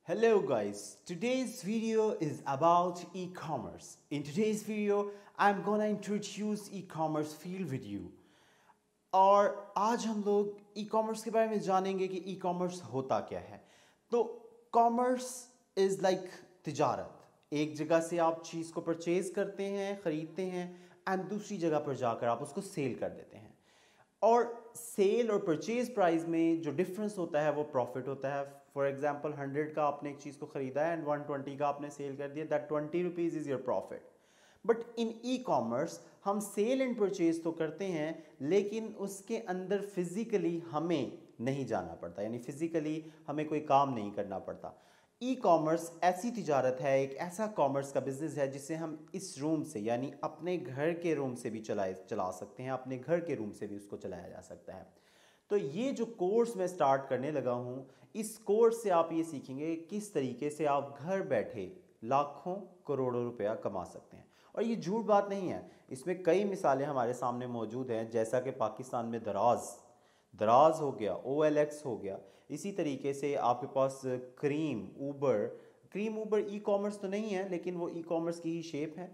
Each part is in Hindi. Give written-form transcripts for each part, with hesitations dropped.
Hello guys, today's video is about e-commerce. In today's video, I'm gonna introduce e-commerce field with you. और आज हम लोग ई-कॉमर्स के बारे में जानेंगे कि ई-कॉमर्स होता क्या है। तो कॉमर्स इज़ लाइक तिजारत। एक जगह से आप चीज़ को परचेज करते हैं, ख़रीदते हैं एंड दूसरी जगह पर जाकर आप उसको सेल कर देते हैं। और सेल और परचेज प्राइस में जो डिफरेंस होता है वो प्रॉफिट होता है। फॉर एग्जांपल 100 का आपने एक चीज़ को ख़रीदा है एंड 120 का आपने सेल कर दिया, that 20 rupees is your profit. But in e commerce हम सेल एंड परचेज तो करते हैं, लेकिन उसके अंदर फिजिकली हमें नहीं जाना पड़ता, यानी फिजिकली हमें कोई काम नहीं करना पड़ता। ई कॉमर्स ऐसी तिजारत है, एक ऐसा कॉमर्स का बिजनेस है जिसे हम इस रूम से यानी अपने घर के रूम से भी चला सकते हैं, अपने घर के रूम से भी उसको चलाया जा सकता है। तो ये जो कोर्स मैं स्टार्ट करने लगा हूँ, इस कोर्स से आप ये सीखेंगे किस तरीके से आप घर बैठे लाखों करोड़ों रुपया कमा सकते हैं। और ये झूठ बात नहीं है, इसमें कई मिसालें हमारे सामने मौजूद हैं, जैसा कि पाकिस्तान में दराज हो गया, OLX हो गया। इसी तरीके से आपके पास क्रीम ऊबर ई कॉमर्स तो नहीं है, लेकिन वो ई कॉमर्स की ही शेप है।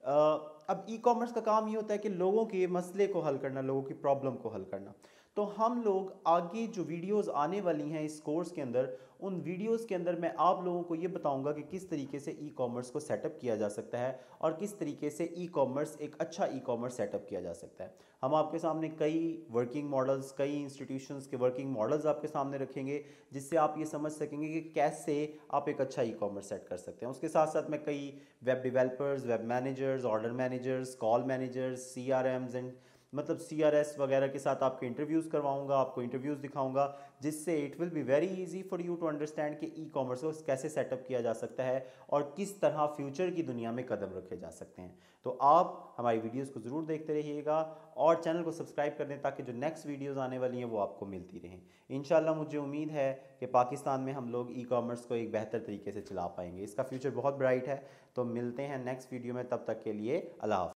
अब ई कॉमर्स का काम ये होता है कि लोगों के मसले को हल करना, लोगों की प्रॉब्लम को हल करना। तो हम लोग आगे जो वीडियोस आने वाली हैं इस कोर्स के अंदर, उन वीडियोस के अंदर मैं आप लोगों को ये बताऊंगा कि किस तरीके से ई कॉमर्स को सेटअप किया जा सकता है और किस तरीके से ई कॉमर्स एक अच्छा ई कॉमर्स सेटअप किया जा सकता है। हम आपके सामने कई वर्किंग मॉडल्स, कई इंस्टीट्यूशंस के वर्किंग मॉडल्स आपके सामने रखेंगे, जिससे आप ये समझ सकेंगे कि कैसे आप एक अच्छा ई कॉमर्स सेट कर सकते हैं। उसके साथ साथ मैं कई web developers, web managers, order managers, call managers, CRMs and मतलब CRS वगैरह के साथ आपके इंटरव्यूज़ करवाऊंगा, आपको इंटरव्यूज़ दिखाऊंगा, जिससे it will be very easy for you to understand कि ई कॉमर्स को कैसे सेटअप किया जा सकता है और किस तरह फ्यूचर की दुनिया में कदम रखे जा सकते हैं। तो आप हमारी वीडियोस को ज़रूर देखते रहिएगा और चैनल को सब्सक्राइब कर दें ताकि जो नेक्स्ट वीडियोज़ आने वाली हैं वो आपको मिलती रहें। इंशाल्लाह मुझे उम्मीद है कि पाकिस्तान में हम लोग ई कॉमर्स को एक बेहतर तरीके से चला पाएंगे। इसका फ्यूचर बहुत ब्राइट है। तो मिलते हैं नेक्स्ट वीडियो में, तब तक के लिए अल्लाह हाफ़िज़।